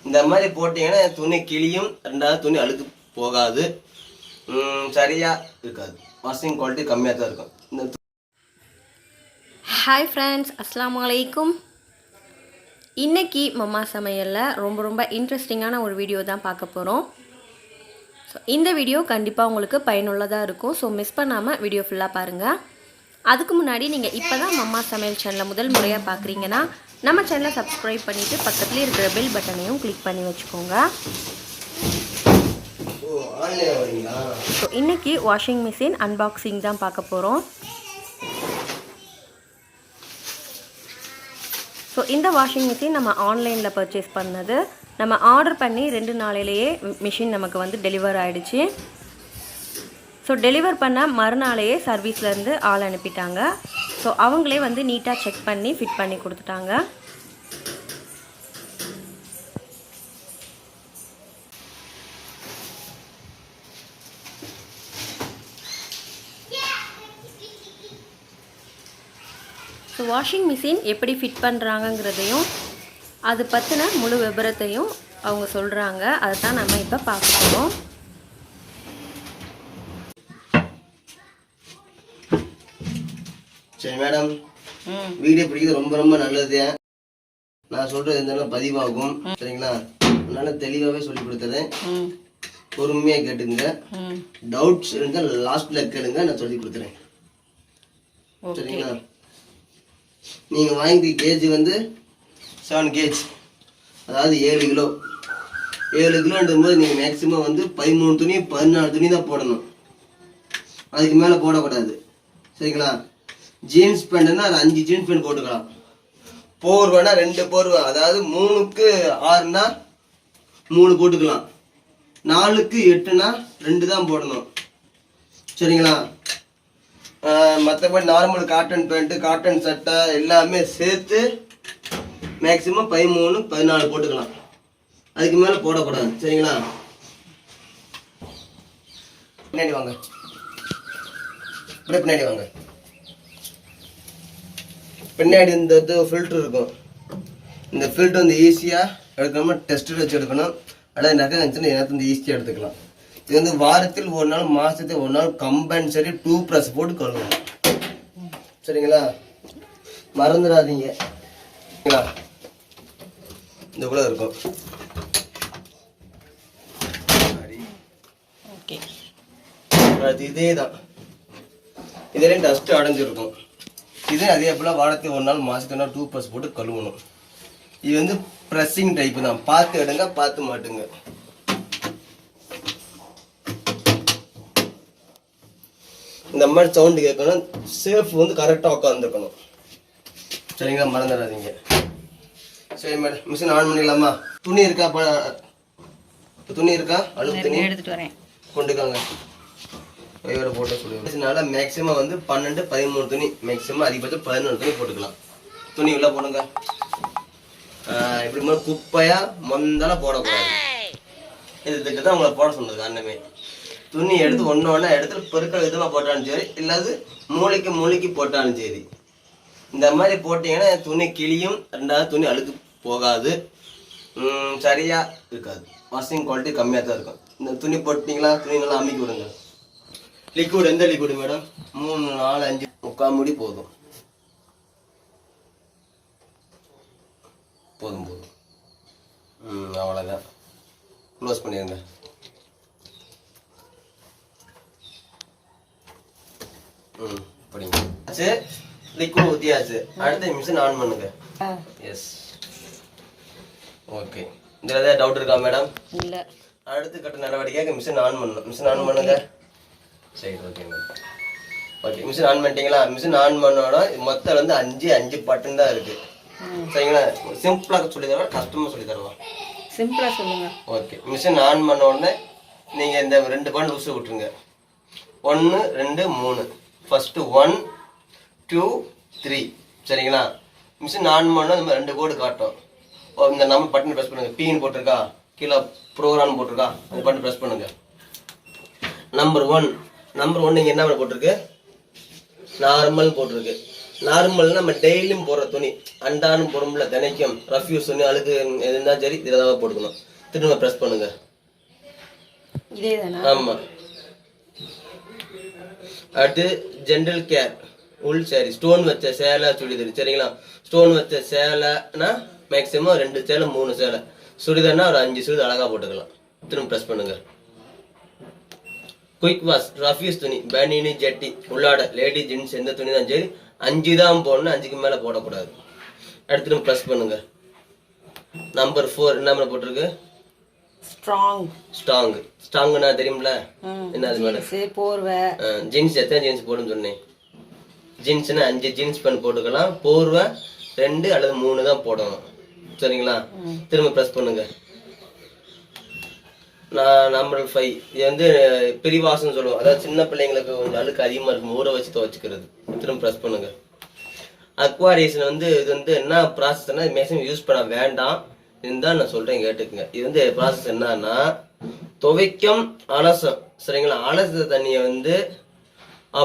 இந்த மாதிரி போட்டிங்கன்னா துணி கிளியும், ரெண்டாவது துணி அழுக்கு போகாது, சரியாக இருக்காது, வாஷிங் குவாலிட்டி கம்மியாக தான் இருக்கும். இந்த ஹாய் ஃப்ரெண்ட்ஸ், அஸ்ஸலாமு அலைக்கும். இன்றைக்கி மம்மா சமையலில் ரொம்ப இன்ட்ரெஸ்டிங்கான ஒரு வீடியோ தான் பார்க்க போகிறோம். ஸோ இந்த வீடியோ கண்டிப்பாக உங்களுக்கு பயனுள்ளதாக இருக்கும். ஸோ மிஸ் பண்ணாமல் வீடியோ ஃபுல்லாக பாருங்கள். அதுக்கு முன்னாடி நீங்கள் இப்போ தான் மம்மா சமையல் சேனலை முதல் முறையாக பார்க்குறீங்கன்னா நம்ம சேனலை சப்ஸ்கிரைப் பண்ணிவிட்டு பக்கத்துலேயே இருக்கிற பெல் பட்டனையும் கிளிக் பண்ணி வச்சுக்கோங்க. ஸோ இன்றைக்கி வாஷிங் மிஷின் அன்பாக்சிங் தான் பார்க்க போகிறோம். ஸோ இந்த வாஷிங் மிஷின் நம்ம ஆன்லைனில் பர்ச்சேஸ் பண்ணது. நம்ம ஆர்டர் பண்ணி 2 நாளையிலேயே மிஷின் நமக்கு வந்து டெலிவர் ஆகிடுச்சு. ஸோ டெலிவர் பண்ண மறுநாளையே சர்வீஸ்லேருந்து ஆள் அனுப்பிட்டாங்க. ஸோ அவங்களே வந்து நீட்டாக செக் பண்ணி ஃபிட் பண்ணி கொடுத்துட்டாங்க. ஸோ வாஷிங் மிஷின் எப்படி ஃபிட் பண்ணுறாங்கங்கிறதையும் அது பற்றின முழு விபரத்தையும் அவங்க சொல்கிறாங்க. அதை தான் நம்ம இப்போ பார்க்க போகிறோம். சரி மேடம், வீடியோ பிடிக்கிறது ரொம்ப நல்லது. நான் சொல்றது எந்த பதிவாகும், சரிங்களா? அதனால தெளிவாகவே சொல்லி கொடுத்துறேன். பொறுமையா கேட்டுங்க. டவுட்ஸ் இருந்தால் லாஸ்ட்ல கேளுங்க, நான் சொல்லி கொடுத்துறேன். சரிங்களா? நீங்க வாங்கி கேஜ் வந்து 7 கேஜ், அதாவது 7 கிலோ. 7 கிலோன்றும் போது நீங்க மேக்சிமம் வந்து 13 துணி 14 துணி தான் போடணும். அதுக்கு மேல போடக்கூடாது, சரிங்களா? ஜீன்ஸ் பேண்ட்னா 5 ஜீன்ஸ் பேண்ட் போட்டுக்கலாம். போர்வைனா 2 போர்வை, அதாவது 3க்கு 6னா 3 போட்டுக்கலாம். 4க்கு 8னா 2 தான் போடணும், சரிங்களா? மற்றபடி நார்மல் காட்டன் பேண்ட்டு, காட்டன் சட்டை எல்லாமே சேர்த்து மேக்சிமம் 13 14 போட்டுக்கலாம். அதுக்கு மேலே போடக்கூடாது, சரிங்களா? பின்னாடி வாங்க, பின்னாடி வாங்க. பின்னாடி இந்த ஃபில்ட்ரு இருக்கும். இந்த ஃபில்ட்ரு வந்து ஈஸியாக எடுக்கணுமா டெஸ்ட்டு வச்சு எடுக்கணும். அதாவது நிறைய இருந்துச்சுன்னா எனக்கு வந்து ஈஸியாக எடுத்துக்கலாம். இது வந்து வாரத்தில் 1 நாள், மாதத்துக்கு 1 நாள் கம்பல்சரி 2 ப்ரஷ் போட்டு கழுவணும், சரிங்களா? மறந்துடாதீங்க, சரிங்களா? இந்த கூட இருக்கும். அது இதே தான், இதுலேயும் டஸ்ட்டு அடைஞ்சிருக்கும். இதே அதே போல் வாரத்துக்கு 1 நாள், மாதத்துக்கு 1 நாள் 2 ப்ரஷ் போட்டு கழுவணும். இது வந்து ப்ரெஸ்ஸிங் டைப்பு தான். பார்த்து எடுங்க, பார்த்து மாட்டுங்க. இந்த மாதிரி சவுண்டு கேட்கணும். சேஃப் வந்து கரெக்டாக உட்காந்துருக்கணும், சரிங்களா? மறந்துடாதீங்க. சரி மேடம், மிஷின் ஆன் பண்ணிடலாமா? துணி இருக்கா? துணி இருக்கா? அழுப்பு துணி எடுத்துட்டு வரேன், கொண்டுக்காங்க. கையோட போட்டு சொல்லுவாங்க. மேக்ஸிமம் வந்து 12 13 துணி, மேக்ஸிமம் அதிகபட்சம் 11 துணி போட்டுக்கலாம். துணி உள்ள போடுங்க. இப்படி மாதிரி குப்பையா மொந்தல போடக்கூடாது. இதுக்கு தான் உங்களை போட சொன்னது. அண்ணமே துணி எடுத்து ஒன்று இடத்துல பெருக்கிற விதமாக போட்டாலும் சரி, இல்லாது மூளைக்கு போட்டாலும் சரி. இந்த மாதிரி போட்டிங்கன்னா துணி கிளியும், ரெண்டாவது துணி அழுக்கு போகாது, சரியாக இருக்காது, வாஷிங் குவாலிட்டி கம்மியாக தான் இருக்கும். இந்த துணி போட்டிங்களா, துணி நல்லா அமைக்கி விடுங்க. லிக்விட் எந்த லிக்விடு மேடம்? 3 4 5 முக்கால் மூடி போதும். அவ்வளோதான். க்ளோஸ் பண்ணிடுங்க. படிங்க. ஆச்சு, லிக்விட் ஊற்றியாச்சு. அடுத்த மிஷின் ஆன் பண்ணுங்க. Yes, okay. இதில் ஏதாவது டவுட் இருக்கா மேடம்? இல்லை. அடுத்து கட்ட நடவடிக்கையாக மிஷின் ஆன் பண்ணணும். மிஷின் ஆன் பண்ணுங்க. சரி, okay madam. Okay, machine on பண்ணிட்டீங்களா? மிஷின் ஆன் பண்ணோன்னா மொத்தம் வந்து 5 பட்டன் தான் இருக்குது, சரிங்களா? சிம்பிளாக சொல்லி தரவா, கஷ்டமாக சொல்லி தரவா? சிம்பிளாக சொல்லுங்க. ஓகே, மிஷின் ஆன் பண்ண உடனே நீங்கள் இந்த 2 பட்டன் லூஸ் விட்டுருங்க. 1 2 3, ஃபர்ஸ்ட்டு 1 2 3, சரிங்களா? மிஷின் ஆன் பண்ணால் இந்த மாதிரி 2 கோடு காட்டும். இந்த நம்ம பட்டன் ப்ரெஸ் பண்ணுங்க. பீன் போட்டிருக்கா, கீழே ப்ரோக்ராம் போட்டிருக்கா, அந்த பட்டன் ப்ரெஸ் பண்ணுங்க. நம்பர் 1 நீங்கள் என்ன போட்டிருக்கு? நார்மல் போட்டிருக்கு. நார்மல் நம்ம டெய்லியும் போடுற துணி அண்டானும் போடும்ல தினைக்கும் ரஃப் யூஸ் துணி அழுக்கு இருந்தாலும் சரி இதில் தான் போட்டுக்கணும். திரும்ப ப்ரெஸ் பண்ணுங்க. இதே தானா? ஆமா. அடுத்து ஜென்ரல் கேர் உள் சாரி ஸ்டோன் வச்ச சேலை சுடிதார் சரிங்களா. ஸ்டோன் வச்ச சேலைனா மேக்ஸிமம் 2 சேலை 3 சேலை, சுடிதார்னா ஒரு 5 சுடிதார் அழகா போட்டுக்கலாம். திரும்ப ப்ரெஸ் பண்ணுங்க. குயிக் வாஷ் ரஃப் யூஸ் துணி பனியனு ஜட்டி உள்ளாட லேடி ஜென்ஸ் எந்த துணி தான் சரி 5 தான் போடணும், 5க்கு மேல போடக்கூடாது. அடுத்து ப்ரெஸ் பண்ணுங்க. நம்பர் 4 என்ன போட்டிருக்கு? ஸ்ட்ராங்னா தெரியும்ல என்ன அது மேல போர்வை. ஜீன்ஸ் எத்தனை ஜீன்ஸ் போடுன்னு சொன்னேன்? ஜீன்ஸ்னா 5 ஜீன்ஸ் பேண்ட் போட்டுக்கலாம். போர்வை 2 அல்லது 3 தான் போடணும் சரிங்களா. திரும்ப ப்ரெஸ் பண்ணுங்க. நம்பர் 5 இது வந்து பிரிவாசம் சொல்லுவோம், அதாவது சின்ன பிள்ளைங்களுக்கு கொஞ்சம் அழுக்கு அதிகமா இருக்கும் ஊற வச்சு துவைச்சிக்கிறது. திரும்ப ப்ரெஸ் பண்ணுங்க. அக்வாரியேஷன் வந்து இது வந்து என்ன ப்ராசஸ்னா மேக்ஸிமம் யூஸ் பண்ண வேண்டாம், இதுதான் நான் சொல்றேன் கேட்டுக்குங்க. இது வந்து ப்ராசஸ் என்னன்னா துவைக்கும் அலசம் சரிங்களா. அலச தண்ணியை வந்து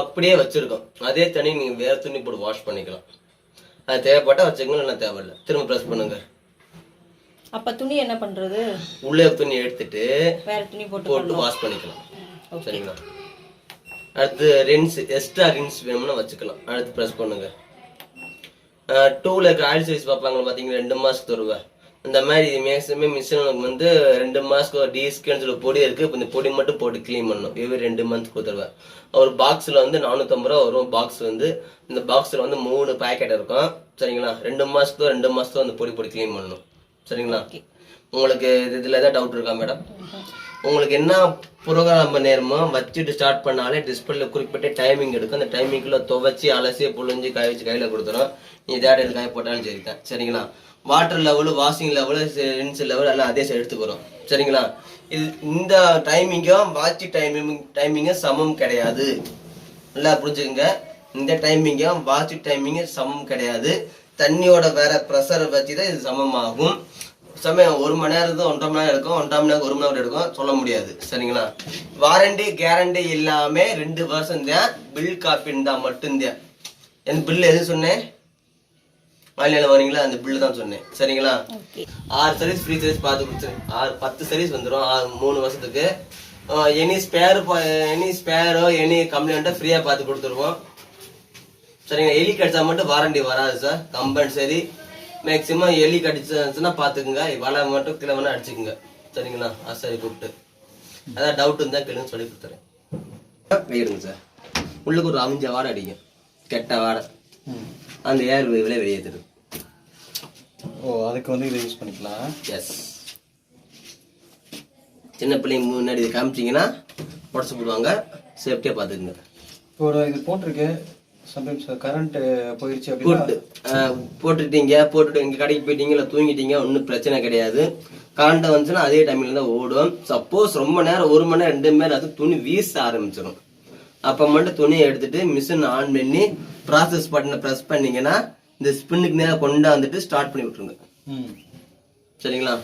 அப்படியே வச்சிருக்கோம், அதே தண்ணி நீங்க வேற துணி போட்டு வாஷ் பண்ணிக்கலாம். அது தேவைப்பட்டா வச்சுக்கணும், இல்லைன்னா தேவையில்லை. திரும்ப ப்ரெஸ் பண்ணுங்க. அப்ப துணி என்ன பண்றது? உள்ளே துணி எடுத்துட்டு வேற துணி போட்டு வாஷ் பண்ணிக்கலாம் சரிங்களா. அடுத்து ரின்ஸ் எக்ஸ்ட்ரா ரின்ஸ் வேணும்னா வச்சுக்கலாம். அடுத்து ப்ரெஸ் பண்ணுங்க. டூல ஆயில் சர்வீஸ் பார்ப்பாங்க பார்த்தீங்கன்னா 2 மாசத்துக்கு வருவேன் இந்த மாதிரி மேக்ஸிமம் மிஷின் வந்து 2 மாசத்துக்கு ஒரு டிஸ்கன்னு சொல்லி பொடி இருக்கு. இப்போ இந்த பொடி மட்டும் போட்டு க்ளீன் பண்ணணும். இவரு 2 மந்த் கொடுத்துருவேன். ஒரு பாக்ஸ்ல வந்து 450 ரூபா வரும். பாக்ஸ் வந்து இந்த பாக்ஸ்ல வந்து 3 பேக்கெட் இருக்கும் சரிங்களா. 2 மாசத்துக்கு அந்த பொடி க்ளீன் பண்ணணும் சரிங்களா. உங்களுக்கு இதுல ஏதாவது டவுட் இருக்கா மேடம்? உங்களுக்கு என்ன ப்ரோக்ராம் நேரமோ வச்சுட்டு ஸ்டார்ட் பண்ணாலே டிஸ்பிளேல குறிப்பிட்ட டைமிங் எடுக்கும். அந்த டைமிங்குள்ள துவைச்சி அலசி புழிஞ்சு காய வச்சு கையில கொடுத்துரும். நீ தேடையில் காய போட்டாலும் சரிதான் சரிங்களா. Water level washing level rinse level எல்லாம் அதே எடுத்துக்கிறோம் சரிங்களா. இது இந்த டைமிங்கும் வாட்ச் டைமிங்கும் சமம் கிடையாது, நல்லா புரிஞ்சுக்கங்க. இந்த டைமிங்கும் வாட்ச் டைமிங்கும் சமம் கிடையாது. தண்ணியோட வேற ப்ரெஷரை வச்சு தான் இது சமமாகும். சமயம் 1 மணி நேரம் 1.5 மணி நேரம் எடுக்கும், 1.5 மணி நேரம் 1 மணி நேரம் எடுக்கும், சொல்ல முடியாது சரிங்களா. வாரண்டி கேரண்டி எல்லாமே 2 வருஷம் தான். பில் காப்பி இருந்தா மட்டும்தான். என் பில் எது சொன்னேன்? ஆன்லைன்ல வரீங்களா அந்த பில்லு தான் சொன்னேன் சரிங்களா. 6 சர்வீஸ் ஃப்ரீ சர்வீஸ் பார்த்து கொடுத்துருங்க. 10 சர்வீஸ் வந்துடும் 3 வருஷத்துக்கு. எனி ஸ்பேரோ எனி கம்ப்ளைண்ட்டோ ஃப்ரீயா பார்த்து கொடுத்துருவோம் சரிங்களா. எலி கடிச்சா மட்டும் வாரண்டி வராது சார், கம்பல்சரி. மேக்சிமம் எலி கடிச்சுன்னா பாத்துக்குங்க, வலை மட்டும் கிலோ வேணா அடிச்சுக்குங்க சரிங்களா. சரி கூப்பிட்டு அதான் டவுட் இருந்தா கேளுங்க சொல்லி கொடுத்துறேன். கையிடுங்க சார். உள்ளுக்கு ஒரு அமிஞ்ச வாடை அடிக்கும், கெட்ட வாடை, அந்த ஏர் வெளியே தரும். அதுக்கு வந்து இதை யூஸ் பண்ணிக்கலாம். எஸ். சின்ன பிள்ளைங்க முன்னாடி இதை காமிச்சிங்கன்னா உடச்சு போடுவாங்க, சேஃப்டியா பாத்துக்குங்க. இப்போ இது போட்டிருக்கு சம்டைம்ஸ் கரண்ட் போயிடுச்சு போட்டுட்டு இங்க கடைக்கு போயிட்டீங்க இல்ல தூங்கிட்டீங்க ஒன்னும் பிரச்சனை கிடையாது. கரண்ட் வந்துச்சுன்னா அதே டைம்ல தான் ஓடும். சப்போஸ் ரொம்ப நேரம் 1 மணி நேரம் 2 மணி நேரம் அது துணி வீச ஆரம்பிச்சிடும். அப்ப மட்டும் துணியை எடுத்துட்டு மிஷின் ஆன் பண்ணி ப்ராசஸ் பட்டனை பிரஸ் பண்ணீங்கன்னா இந்த ஸ்பின்னுக்கு நேரம் கொண்டாந்துட்டு ஸ்டார்ட் பண்ணி விட்டுருங்க சரிங்களா.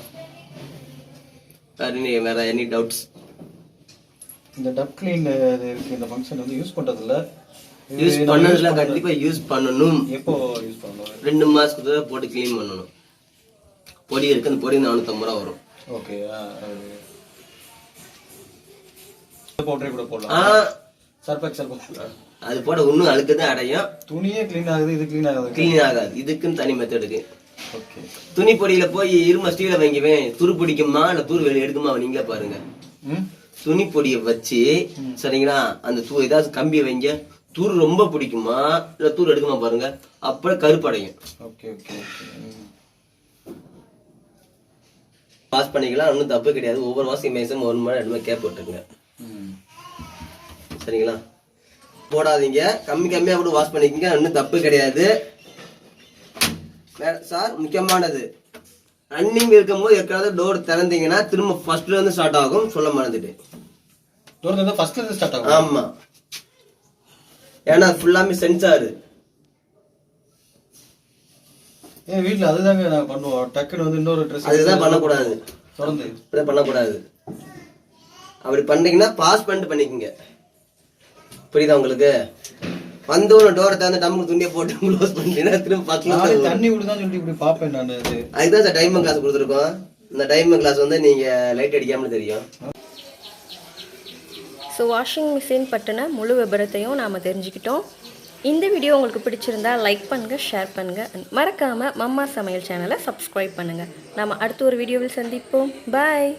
வேற எனி டவுட்ஸ்? இந்த டப் கிளீன் இருக்கு, இந்த ஃபங்க்ஷன் வந்து யூஸ் பண்றதுல கண்டிப்பா யூஸ் பண்ணணும். எப்போ யூஸ் பண்ணணும்? 2 மாசத்துக்கு போட்டு கிளீன் பண்ணணும். பொடி இருக்கு, அந்த பொடி 450 ரூபா வரும். ஓகே. பவுடரே கூட போடலாம். சர்ஃபெக்சல் அது போட இன்னும் அழுக்குதான் அடையும். துணியே கிளீன் ஆகுது, இது கிளீன் ஆகாது. இதுக்குன்னு தனி மெத்தடுக்கு. ஓகே. துணி பொடியில போய் இரும ஸ்டீல வாங்கிவேன், துரு பிடிக்குமா இல்ல தூர் வெளியே எடுக்குமா நீங்களே பாருங்க. துணி பொடியை வச்சு சரிங்களா, அந்த ஏதாவது கம்பியை வைங்க, தூர் ரொம்ப பிடிக்குமா இல்ல தூர் எடுக்குமா பாருங்க, அப்புறம் கருப்படையும். வாஷ் பண்ணிக்கலாம், ஒன்றும் தப்பு கிடையாது. ஒவ்வொரு வாஷிங் மிஷின் 1 மணி 2 மணி கேப் போட்டுருங்க சரிங்களா. போடாதீங்க, கம்மியா கூட வாஷ் பண்ணிக்கங்க, ஒன்றும் தப்பு கிடையாது சார். முக்கியமானது ரன்னிங் இருக்கும்போது எக்காவது டோர் திறந்தீங்கன்னா திரும்ப ஃபர்ஸ்ட்ல இருந்து ஸ்டார்ட் ஆகும். சொல்ல மறந்துட்டு டோர் திறந்தா ஃபர்ஸ்ட்ல இருந்து ஸ்டார்ட் ஆகும். ஆமா, ஏன்னா ஃபுல்லாமே சென்சார். ஏன் வீட்ல அதுதாங்க நாங்க பண்ணுவோம். டக்குன்னு வந்து இன்னொரு ட்ரெஸ் அதுதான் பண்ணக்கூடாது, திறந்து இப்படி பண்ணக்கூடாது. அப்படி பண்ணீங்கன்னா பாஸ் பண்ணிட்டு பண்ணிக்கங்க. புரியுதா உங்களுக்கு? வந்தோன்னு டோரை திறந்து டம்முக்கு துணியை போட்டு க்ளோஸ் பண்ணிட்டீங்கன்னா திரும்ப நானே பக்கம் தண்ணி விடுதான் சொல்லிட்டு இப்படி பார்ப்பேன் நான் அது. அதுதான் சார் டைமிங் கிளாஸ் கொடுத்துருக்கோம். இந்த டைமிங் கிளாஸ் வந்து நீங்க லைட் அடிக்காம தெரியும். ஸோ வாஷிங் மிஷின் பற்றின முழு விபரத்தையும் நாம் தெரிஞ்சுக்கிட்டோம். இந்த வீடியோ உங்களுக்கு பிடிச்சிருந்தா லைக் பண்ணுங்கள், ஷேர் பண்ணுங்கள், மறக்காமல் மம்மா சமையல் சேனலை சப்ஸ்கிரைப் பண்ணுங்கள். நாம் அடுத்த ஒரு வீடியோவில் சந்திப்போம். பாய்.